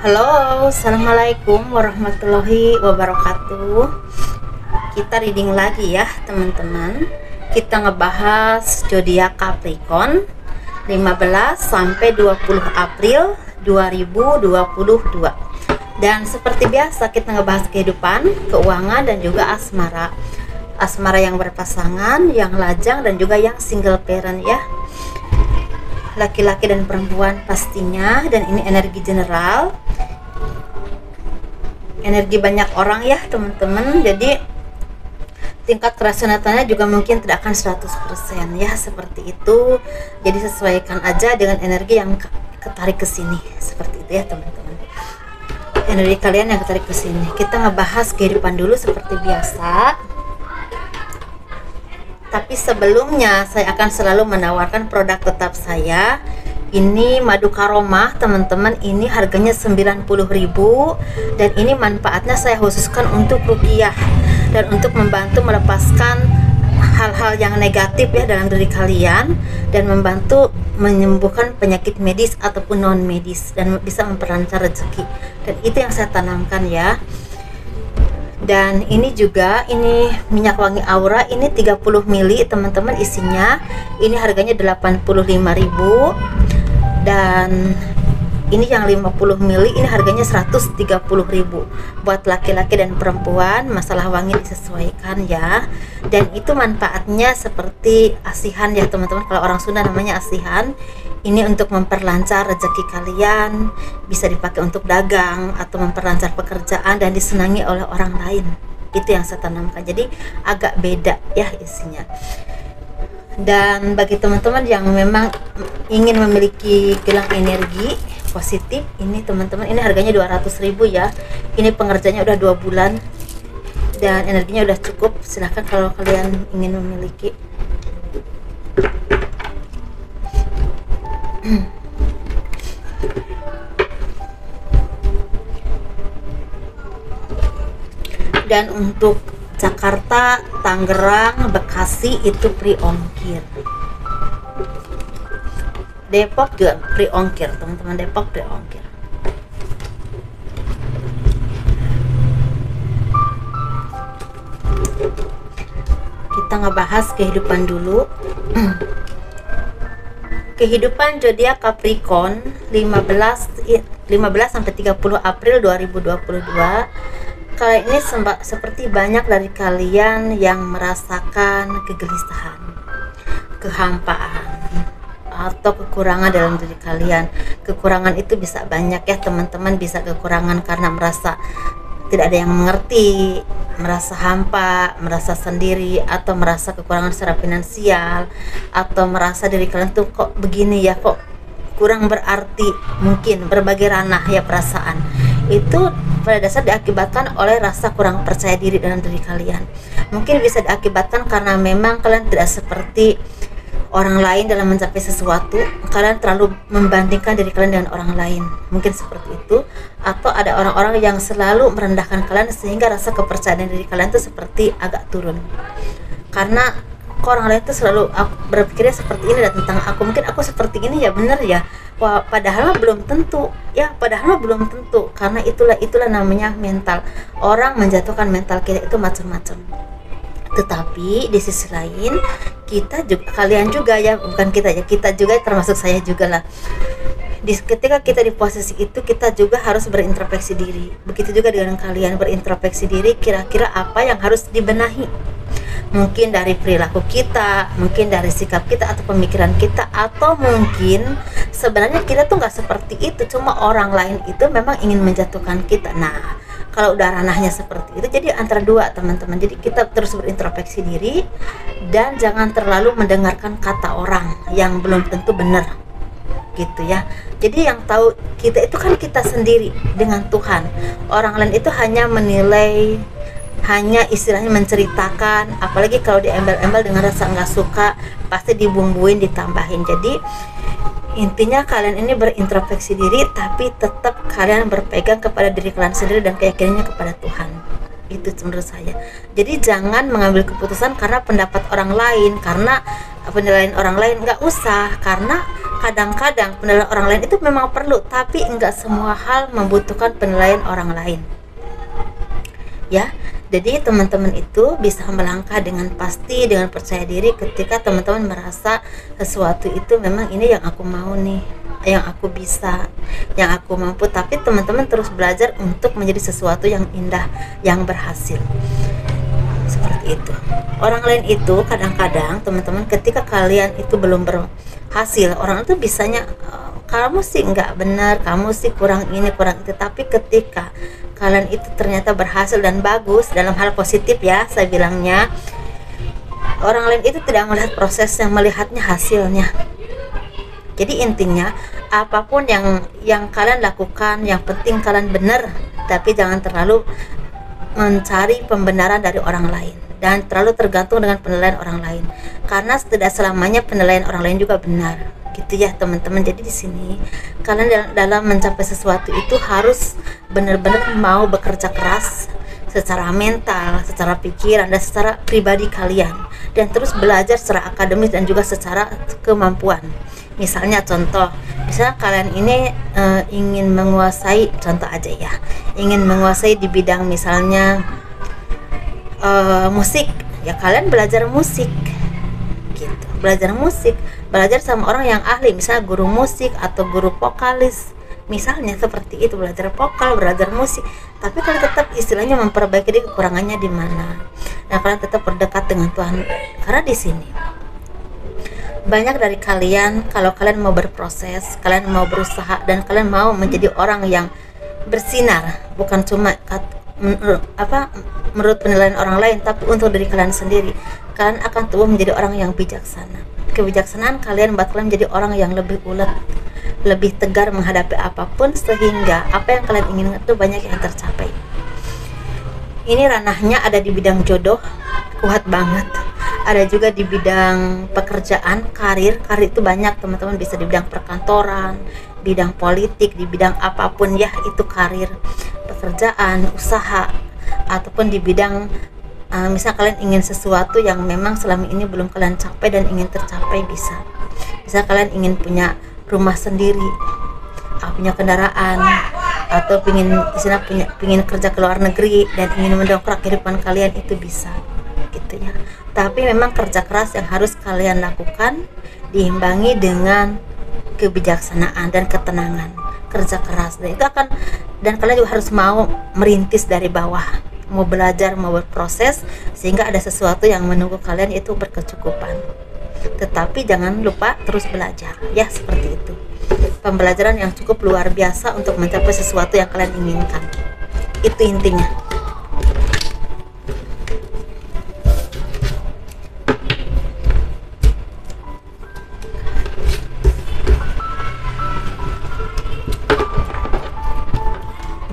Halo, assalamualaikum warahmatullahi wabarakatuh. Kita reading lagi ya teman-teman. Kita ngebahas zodiak Capricorn 15 sampai 20 April 2022. Dan seperti biasa kita ngebahas kehidupan, keuangan dan juga asmara. Asmara yang berpasangan, yang lajang dan juga yang single parent ya. Laki-laki dan perempuan pastinya, dan ini energi general, energi banyak orang ya teman-teman. Jadi tingkat kerasaannya juga mungkin tidak akan 100% ya, seperti itu. Jadi sesuaikan aja dengan energi yang ketarik ke sini, seperti itu ya teman-teman. Energi kalian yang ketarik ke sini. Kita ngebahas kehidupan dulu seperti biasa. Tapi sebelumnya saya akan selalu menawarkan produk tetap saya. Ini madu karomah teman-teman, ini harganya 90.000 dan ini manfaatnya saya khususkan untuk ruqyah dan untuk membantu melepaskan hal-hal yang negatif ya dalam diri kalian dan membantu menyembuhkan penyakit medis ataupun non medis dan bisa memperlancar rezeki. Dan itu yang saya tanamkan ya. Dan ini juga, ini minyak wangi aura, ini 30 ml teman-teman isinya. Ini harganya 85.000. Dan ini yang 50 ml ini harganya 130.000. Buat laki-laki dan perempuan, masalah wangi disesuaikan ya. Dan itu manfaatnya seperti asihan ya teman-teman. Kalau orang Sunda namanya asihan. Ini untuk memperlancar rezeki kalian, bisa dipakai untuk dagang atau memperlancar pekerjaan dan disenangi oleh orang lain. Itu yang saya tanamkan. Jadi agak beda ya isinya. Dan bagi teman-teman yang memang ingin memiliki gelang energi positif, ini teman-teman, ini harganya 200.000 ya. Ini pengerjanya udah 2 bulan dan energinya udah cukup. Silahkan kalau kalian ingin memiliki. Dan untuk Jakarta, Tangerang, Bekasi itu free ongkir. Depok juga free ongkir, teman-teman. Depok free ongkir. Kita ngebahas kehidupan dulu. Kehidupan zodiak Capricorn 15 sampai 30 April 2022. Kali ini seperti banyak dari kalian yang merasakan kegelisahan, kehampaan atau kekurangan dalam diri kalian. Kekurangan itu bisa banyak ya teman-teman, bisa kekurangan karena merasa tidak ada yang mengerti, merasa hampa, merasa sendiri, atau merasa kekurangan secara finansial, atau merasa diri kalian tuh kok begini ya, kok kurang berarti. Mungkin berbagai ranah ya perasaan itu pada dasar diakibatkan oleh rasa kurang percaya diri dalam diri kalian. Mungkin bisa diakibatkan karena memang kalian tidak seperti orang lain dalam mencapai sesuatu. Kalian terlalu membandingkan diri kalian dengan orang lain, mungkin seperti itu. Atau ada orang-orang yang selalu merendahkan kalian sehingga rasa kepercayaan diri kalian itu seperti agak turun. Karena kok orang lain tuh selalu berpikirnya seperti ini dan tentang aku, mungkin aku seperti ini ya, bener ya. Wah, padahal belum tentu ya, padahal belum tentu. Karena itulah namanya mental. Orang menjatuhkan mental kita itu macam-macam. Tetapi di sisi lain kita juga, kalian juga ya, bukan kita ya, kita juga termasuk saya juga lah. Ketika kita di posisi itu, kita juga harus berintrospeksi diri. Begitu juga dengan kalian, berintrospeksi diri, kira-kira apa yang harus dibenahi. Mungkin dari perilaku kita, mungkin dari sikap kita atau pemikiran kita, atau mungkin sebenarnya kita tuh nggak seperti itu, cuma orang lain itu memang ingin menjatuhkan kita. Nah, kalau udah ranahnya seperti itu, jadi antara dua teman-teman. Jadi kita terus berintrospeksi diri dan jangan terlalu mendengarkan kata orang yang belum tentu benar, gitu ya. Jadi yang tahu kita itu kan kita sendiri dengan Tuhan. Orang lain itu hanya menilai, hanya istilahnya menceritakan, apalagi kalau diembel-embel dengan rasa nggak suka, pasti dibumbuin, ditambahin. Jadi intinya kalian ini berintrospeksi diri, tapi tetap kalian berpegang kepada diri kalian sendiri dan keyakinannya kepada Tuhan. Itu menurut saya. Jadi jangan mengambil keputusan karena pendapat orang lain, karena penilaian orang lain, nggak usah. Karena kadang-kadang penilaian orang lain itu memang perlu, tapi enggak semua hal membutuhkan penilaian orang lain. Ya, jadi teman-teman itu bisa melangkah dengan pasti, dengan percaya diri ketika teman-teman merasa sesuatu itu memang ini yang aku mau nih, yang aku bisa, yang aku mampu. Tapi teman-teman terus belajar untuk menjadi sesuatu yang indah, yang berhasil. Seperti itu. Orang lain itu kadang-kadang teman-teman ketika kalian itu belum berhasil, orang itu bisanya kamu sih nggak benar, kamu sih kurang ini kurang itu. Tapi ketika kalian itu ternyata berhasil dan bagus dalam hal positif, ya saya bilangnya, orang lain itu tidak melihat prosesnya, melihatnya hasilnya. Jadi intinya apapun yang kalian lakukan, yang penting kalian benar, tapi jangan terlalu mencari pembenaran dari orang lain dan terlalu tergantung dengan penilaian orang lain, karena tidak selamanya penilaian orang lain juga benar, gitu ya teman-teman. Jadi di sini kalian dalam mencapai sesuatu itu harus benar-benar mau bekerja keras secara mental, secara pikiran, dan secara pribadi kalian, dan terus belajar secara akademis dan juga secara kemampuan. Misalnya contoh, misalnya kalian ini ingin menguasai, contoh aja ya, ingin menguasai di bidang misalnya musik, ya kalian belajar musik gitu, belajar sama orang yang ahli, misalnya guru musik atau guru vokalis, misalnya seperti itu, belajar vokal, belajar musik. Tapi kalian tetap istilahnya memperbaiki diri, kekurangannya di mana, dan kalian tetap berdekat dengan Tuhan. Karena di sini banyak dari kalian, kalau kalian mau berproses, kalian mau berusaha, dan kalian mau menjadi orang yang bersinar, bukan cuma menurut penilaian orang lain, tapi untuk diri kalian sendiri, kalian akan tumbuh menjadi orang yang bijaksana. Kebijaksanaan kalian buat kalian menjadi orang yang lebih ulet, lebih tegar menghadapi apapun, sehingga apa yang kalian inginkan itu banyak yang tercapai. Ini ranahnya ada di bidang jodoh, kuat banget. Ada juga di bidang pekerjaan, karir itu banyak teman-teman, bisa di bidang perkantoran, bidang politik, di bidang apapun ya, itu karir, pekerjaan, usaha, ataupun di bidang misal kalian ingin sesuatu yang memang selama ini belum kalian capai dan ingin tercapai, bisa. Misal kalian ingin punya rumah sendiri, punya kendaraan, atau pingin kerja ke luar negeri dan ingin mendongkrak kehidupan kalian, itu bisa gitu ya. Tapi memang kerja keras yang harus kalian lakukan diimbangi dengan kebijaksanaan dan ketenangan. Kerja keras, dan itu akan, dan kalian juga harus mau merintis dari bawah, mau belajar, mau berproses, sehingga ada sesuatu yang menunggu kalian, itu berkecukupan. Tetapi jangan lupa terus belajar, ya seperti itu. Pembelajaran yang cukup luar biasa untuk mencapai sesuatu yang kalian inginkan. Itu intinya.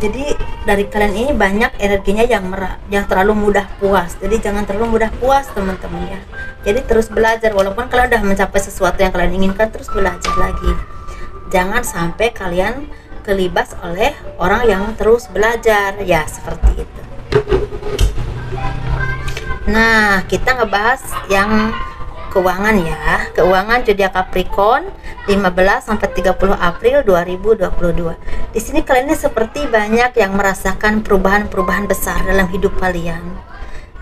Jadi dari kalian ini banyak energinya yang terlalu mudah puas. Jadi jangan terlalu mudah puas teman-teman ya. Jadi terus belajar, walaupun kalian udah mencapai sesuatu yang kalian inginkan, terus belajar lagi. Jangan sampai kalian kelibas oleh orang yang terus belajar, ya seperti itu. Nah, kita ngebahas yang keuangan ya. Keuangan zodiak Capricorn 15 sampai 30 April 2022. Di sini kalian ini seperti banyak yang merasakan perubahan-perubahan besar dalam hidup kalian.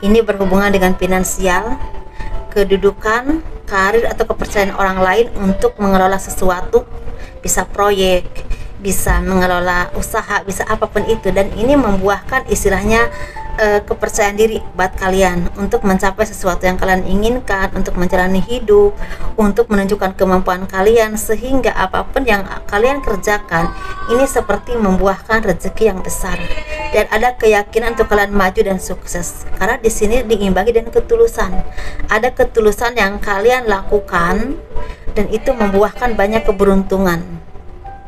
Ini berhubungan dengan finansial, kedudukan, karir, atau kepercayaan orang lain untuk mengelola sesuatu, bisa proyek, bisa mengelola usaha, bisa apapun itu. Dan ini membuahkan istilahnya kepercayaan diri buat kalian untuk mencapai sesuatu yang kalian inginkan, untuk menjalani hidup, untuk menunjukkan kemampuan kalian, sehingga apapun yang kalian kerjakan ini seperti membuahkan rezeki yang besar, dan ada keyakinan untuk kalian maju dan sukses. Karena di sini diimbangi dengan ketulusan, ada ketulusan yang kalian lakukan, dan itu membuahkan banyak keberuntungan.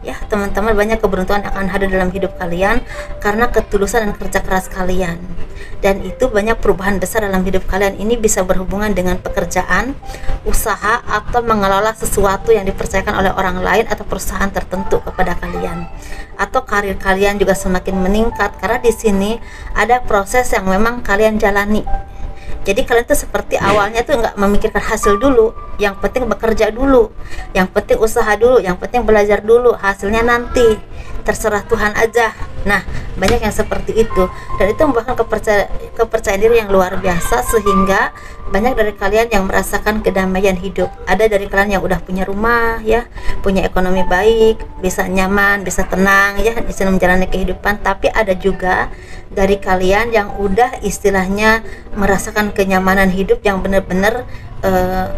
Ya teman-teman, banyak keberuntungan akan hadir dalam hidup kalian karena ketulusan dan kerja keras kalian. Dan itu banyak perubahan besar dalam hidup kalian. Ini bisa berhubungan dengan pekerjaan, usaha, atau mengelola sesuatu yang dipercayakan oleh orang lain atau perusahaan tertentu kepada kalian. Atau karir kalian juga semakin meningkat, karena di sini ada proses yang memang kalian jalani. Jadi kalian tuh seperti awalnya tuh nggak memikirkan hasil dulu, yang penting bekerja dulu, yang penting usaha dulu, yang penting belajar dulu, hasilnya nanti terserah Tuhan aja. Nah, banyak yang seperti itu, dan itu membuahkan kepercayaan diri yang luar biasa, sehingga banyak dari kalian yang merasakan kedamaian hidup. Ada dari kalian yang udah punya rumah ya, punya ekonomi baik, bisa nyaman, bisa tenang ya, bisa menjalani kehidupan. Tapi ada juga dari kalian yang udah istilahnya merasakan kenyamanan hidup yang benar-benar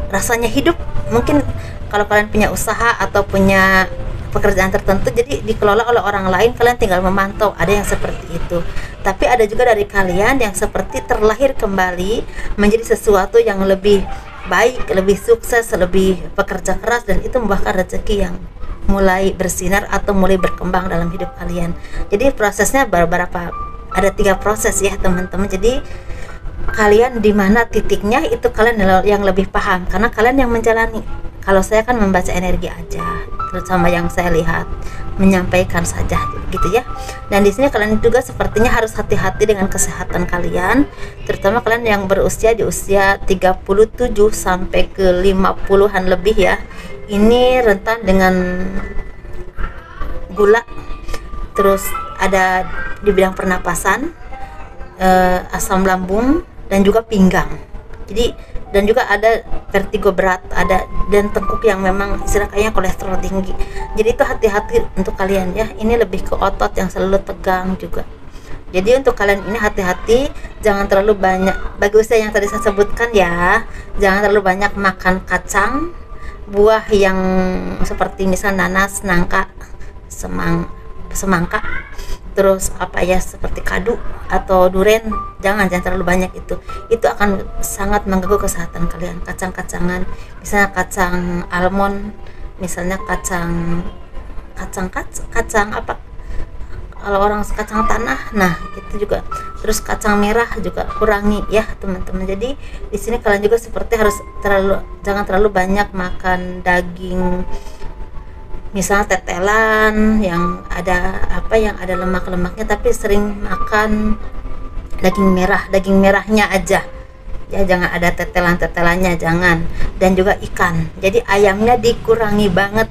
rasanya hidup. Mungkin kalau kalian punya usaha atau punya pekerjaan tertentu, jadi dikelola oleh orang lain, kalian tinggal memantau, ada yang seperti itu. Tapi ada juga dari kalian yang seperti terlahir kembali menjadi sesuatu yang lebih baik, lebih sukses, lebih pekerja keras, dan itu membuahkan rezeki yang mulai bersinar atau mulai berkembang dalam hidup kalian. Jadi prosesnya ada 3 proses ya teman-teman. Jadi kalian di mana titiknya itu kalian yang lebih paham, karena kalian yang menjalani. Kalau saya kan membaca energi aja, terutama yang saya lihat, menyampaikan saja gitu ya. Dan di sini kalian juga sepertinya harus hati-hati dengan kesehatan kalian, terutama kalian yang berusia di usia 37 sampai ke 50-an lebih ya. Ini rentan dengan gula, terus ada di bidang pernapasan, asam lambung, dan juga pinggang. Jadi dan juga ada vertigo berat, ada dan tengkuk yang memang istilah kayaknya kolesterol tinggi. Jadi itu hati-hati untuk kalian ya. Ini lebih ke otot yang selalu tegang juga. Jadi untuk kalian ini hati-hati, jangan terlalu banyak, bagi usia yang tadi saya sebutkan ya, jangan terlalu banyak makan kacang, buah yang seperti misal nanas, nangka, semangka, terus apa ya seperti kadu atau duren, jangan terlalu banyak. Itu akan sangat mengganggu kesehatan kalian. Kacang-kacangan, misalnya kacang almond, misalnya kacang apa, kalau orang kacang tanah, nah itu juga. Terus kacang merah juga kurangi ya teman-teman. Jadi di sini kalian juga seperti jangan terlalu banyak makan daging, misalnya tetelan yang ada lemak-lemaknya, tapi sering makan daging merahnya aja ya, jangan ada tetelannya, jangan. Dan juga ikan, jadi ayamnya dikurangi banget.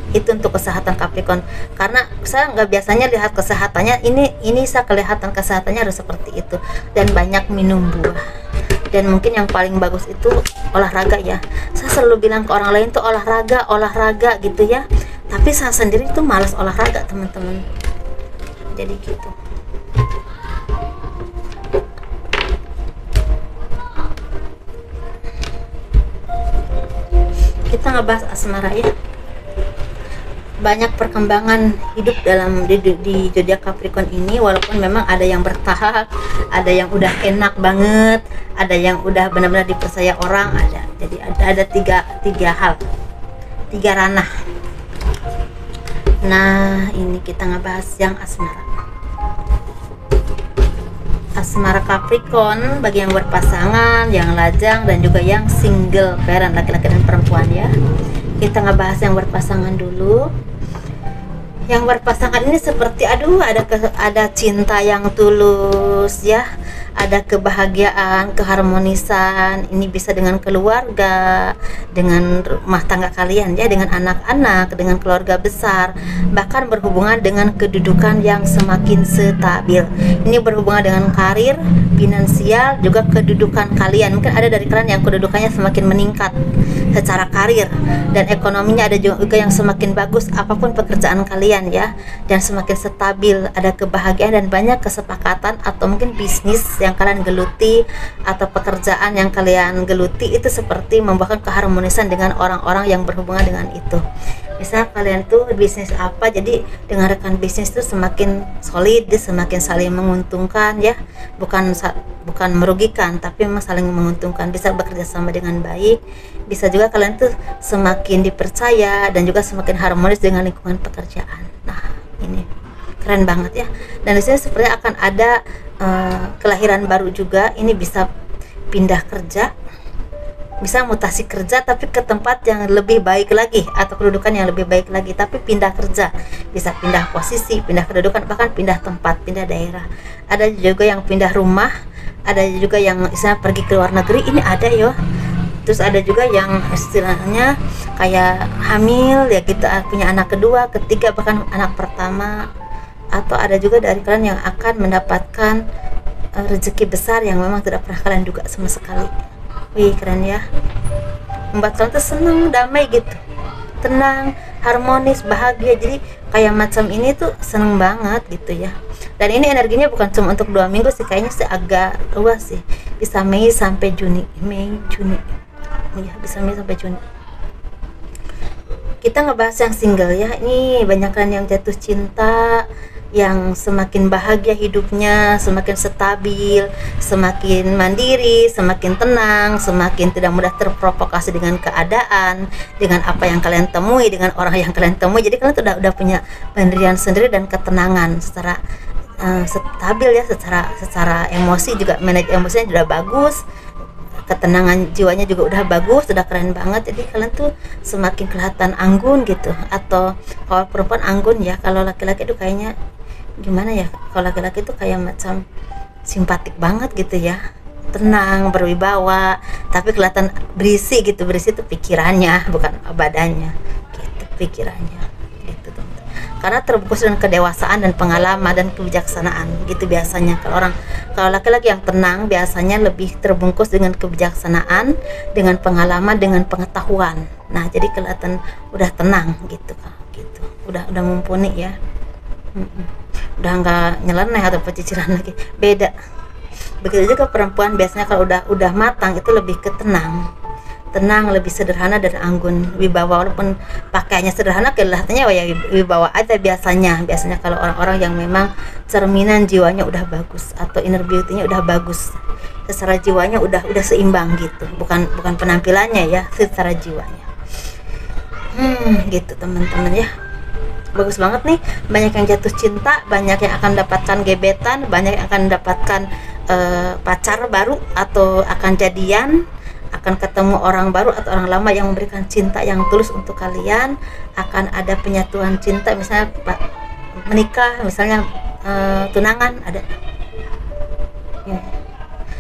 Itu untuk kesehatan Capricorn, karena saya nggak biasanya lihat kesehatannya, ini saya kelihatan kesehatannya harus seperti itu. Dan banyak minum buah, dan mungkin yang paling bagus itu olahraga ya. Saya selalu bilang ke orang lain tuh olahraga gitu ya, tapi saya sendiri tuh malas olahraga teman-teman. Jadi gitu. Kita ngebahas asmara ya. Banyak perkembangan hidup dalam di zodiak Capricorn ini, walaupun memang ada yang bertahap, ada yang udah enak banget, ada yang udah benar-benar dipercaya orang, ada. Jadi ada tiga hal, 3 ranah. Nah, ini kita ngebahas yang asmara. Asmara Capricorn bagi yang berpasangan, yang lajang, dan juga yang single parent, laki-laki dan perempuan ya. Kita ngebahas yang berpasangan dulu. Yang berpasangan ini seperti ada cinta yang tulus ya, ada kebahagiaan, keharmonisan. Ini bisa dengan keluarga, dengan rumah tangga kalian ya, dengan anak-anak, dengan keluarga besar, bahkan berhubungan dengan kedudukan yang semakin stabil. Ini berhubungan dengan karir, finansial, juga kedudukan kalian. Mungkin ada dari kalian yang kedudukannya semakin meningkat secara karir, dan ekonominya ada juga yang semakin bagus apapun pekerjaan kalian ya, dan semakin stabil, ada kebahagiaan dan banyak kesepakatan, atau mungkin bisnis yang kalian geluti atau pekerjaan yang kalian geluti itu seperti membuahkan keharmonisan dengan orang-orang yang berhubungan dengan itu. Misal kalian tuh bisnis apa, jadi dengan rekan bisnis tuh semakin solid, semakin saling menguntungkan ya, bukan merugikan, tapi memang saling menguntungkan, bisa bekerja sama dengan baik. Bisa juga kalian tuh semakin dipercaya dan juga semakin harmonis dengan lingkungan pekerjaan. Nah, ini keren banget ya. Dan di sini sepertinya akan ada kelahiran baru juga. Ini bisa pindah kerja, bisa mutasi kerja tapi ke tempat yang lebih baik lagi, atau kedudukan yang lebih baik lagi, tapi pindah kerja, bisa pindah posisi, pindah kedudukan, bahkan pindah tempat, pindah daerah. Ada juga yang pindah rumah, ada juga yang misalnya pergi ke luar negeri, ini ada ya. Terus ada juga yang istilahnya kayak hamil ya, kita punya anak kedua, ketiga, bahkan anak pertama. Atau ada juga dari kalian yang akan mendapatkan rezeki besar yang memang tidak pernah kalian duga sama sekali. Wih, keren ya. Membuat kalian tuh senang, damai gitu, tenang, harmonis, bahagia. Jadi kayak macam ini tuh seneng banget gitu ya. Dan ini energinya bukan cuma untuk 2 minggu sih, kayaknya sih agak luas sih, bisa Mei sampai Juni. Ya, bisa Mei sampai Juni. Kita ngebahas yang single ya. Ini banyak kan yang jatuh cinta, yang semakin bahagia hidupnya, semakin stabil, semakin mandiri, semakin tenang, semakin tidak mudah terprovokasi dengan keadaan, dengan apa yang kalian temui, dengan orang yang kalian temui. Jadi kalian tuh udah punya pendirian sendiri dan ketenangan secara stabil ya, secara emosi juga, manage emosinya sudah bagus, ketenangan jiwanya juga udah bagus, udah keren banget. Jadi kalian tuh semakin kelihatan anggun gitu. Atau kalau perempuan anggun ya, kalau laki-laki itu kayaknya gimana ya, kalau laki-laki tuh kayak macam simpatik banget gitu ya, tenang, berwibawa, tapi kelihatan berisi gitu. Berisi tuh pikirannya, bukan badannya gitu, pikirannya gitu teman-teman. Karena terbungkus dengan kedewasaan dan pengalaman dan kebijaksanaan gitu biasanya. Kalau laki-laki yang tenang biasanya lebih terbungkus dengan kebijaksanaan, dengan pengalaman, dengan pengetahuan. Nah, jadi kelihatan udah tenang gitu gitu, udah mumpuni ya. Udah nggak nyeleneh atau pecicilan lagi, beda. Begitu juga perempuan biasanya kalau udah matang itu lebih ke tenang, lebih sederhana dan anggun, wibawa. Walaupun pakaiannya sederhana, kelihatannya ya wibawa aja biasanya kalau orang-orang yang memang cerminan jiwanya udah bagus atau inner beauty-nya udah bagus, secara jiwanya udah seimbang gitu, bukan penampilannya ya, secara jiwanya. Gitu teman-teman ya. Bagus banget nih, banyak yang jatuh cinta, banyak yang akan dapatkan gebetan, banyak yang akan dapatkan pacar baru, atau akan jadian, akan ketemu orang baru atau orang lama yang memberikan cinta yang tulus untuk kalian. Akan ada penyatuan cinta, misalnya menikah, misalnya tunangan ada ya.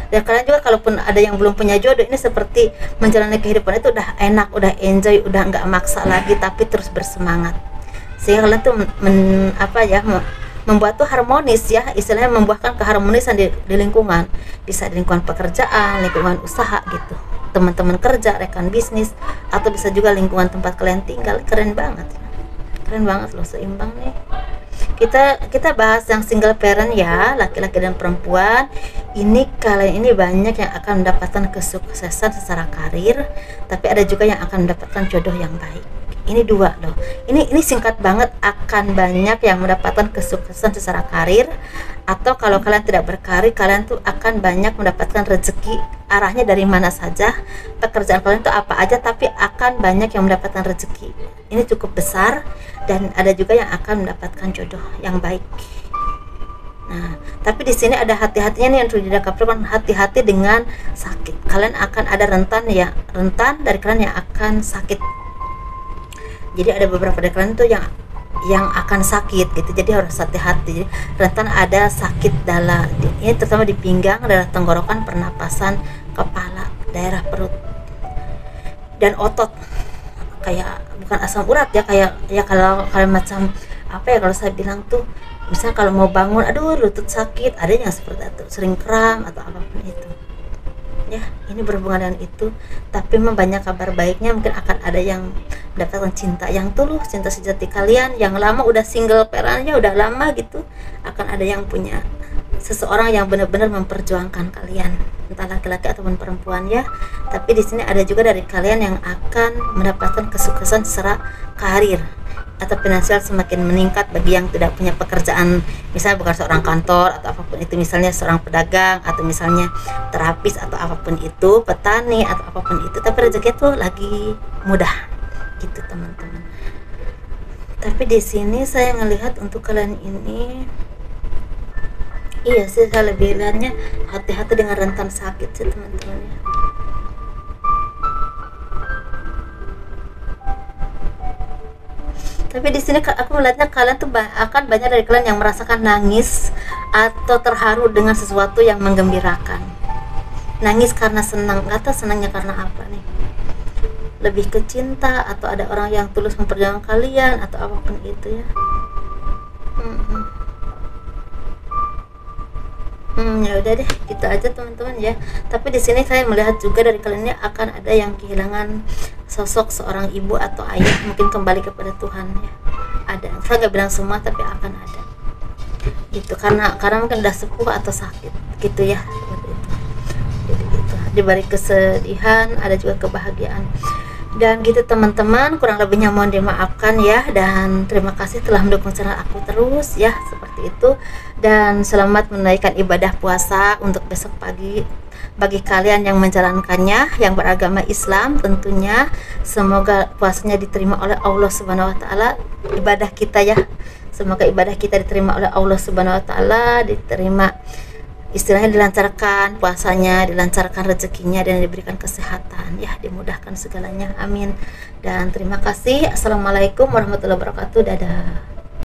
Dan kalian juga kalaupun ada yang belum punya jodoh, ini seperti menjalani kehidupan itu udah enak, udah enjoy, udah nggak maksa lagi, tapi terus bersemangat. Sehingga kalian tuh membuat tuh harmonis ya, istilahnya membuahkan keharmonisan di lingkungan, bisa di lingkungan pekerjaan, lingkungan usaha gitu, teman-teman kerja, rekan bisnis, atau bisa juga lingkungan tempat kalian tinggal. Keren banget loh, seimbang nih. Kita bahas yang single parent ya, laki-laki dan perempuan. Ini kalian ini banyak yang akan mendapatkan kesuksesan secara karir, tapi ada juga yang akan mendapatkan jodoh yang baik. Ini dua loh. Ini singkat banget, akan banyak yang mendapatkan kesuksesan secara karir. Atau kalau kalian tidak berkarir, kalian tuh akan banyak mendapatkan rezeki, arahnya dari mana saja, pekerjaan kalian tuh apa aja, tapi akan banyak yang mendapatkan rezeki. Ini cukup besar. Dan ada juga yang akan mendapatkan jodoh yang baik. Nah, tapi di sini ada hati-hatinya nih yang sudah Capricorn, hati-hati dengan sakit. Kalian akan ada rentan dari kalian yang akan sakit. Jadi ada beberapa dari kalian tuh yang akan sakit gitu, jadi harus hati-hati. Jadi, rentan ada sakit dalam, ini terutama di pinggang, daerah tenggorokan, pernapasan, kepala, daerah perut, dan otot. Kayak bukan asam urat ya, kayak ya kalau macam apa ya, kalau saya bilang tuh misalnya kalau mau bangun, aduh lutut sakit, ada yang seperti itu, sering kram atau apapun itu ya. Ini berhubungan dengan itu. Tapi memang banyak kabar baiknya, mungkin akan ada yang mendapatkan cinta yang tulus, cinta sejati. Kalian yang lama udah single parentnya udah lama gitu, akan ada yang punya seseorang yang benar-benar memperjuangkan kalian, entah laki-laki ataupun perempuan ya. Tapi di sini ada juga dari kalian yang akan mendapatkan kesuksesan secara karir atau finansial semakin meningkat bagi yang tidak punya pekerjaan, misalnya bukan seorang kantor atau apapun itu, misalnya seorang pedagang atau misalnya terapis atau apapun itu, petani atau apapun itu, tapi rezeki itu lagi mudah gitu teman-teman. Tapi di sini saya ngelihat untuk kalian ini, iya sih, saya lebih lihatnya hati-hati dengan rentan sakit sih teman-teman ya. Tapi di sini aku melihatnya kalian tuh akan banyak dari kalian yang merasakan nangis atau terharu dengan sesuatu yang menggembirakan. Nangis karena senang, nggak tahu senangnya karena apa nih. lebih ke cinta, atau ada orang yang tulus memperjuangkan kalian, atau apapun itu ya. Ya udah deh, gitu aja teman-teman ya. Tapi di sini saya melihat juga dari kalian ini akan ada yang kehilangan sosok seorang ibu atau ayah, mungkin kembali kepada Tuhan ya. Ada, saya nggak bilang semua, tapi akan ada gitu, karena mungkin udah sepuh atau sakit gitu ya, seperti itu. Jadi gitu, di balik kesedihan ada juga kebahagiaan. Dan gitu teman-teman, kurang lebihnya mohon dimaafkan ya, dan terima kasih telah mendukung channel aku terus ya, seperti itu. Dan selamat menunaikan ibadah puasa untuk besok pagi bagi kalian yang menjalankannya, yang beragama Islam tentunya. Semoga puasanya diterima oleh Allah Subhanahu wa taala, ibadah kita ya. Semoga ibadah kita diterima oleh Allah Subhanahu wa taala, diterima, istilahnya dilancarkan puasanya, dilancarkan rezekinya, dan diberikan kesehatan ya, dimudahkan segalanya, amin. Dan terima kasih. Assalamualaikum warahmatullahi wabarakatuh. Dadah.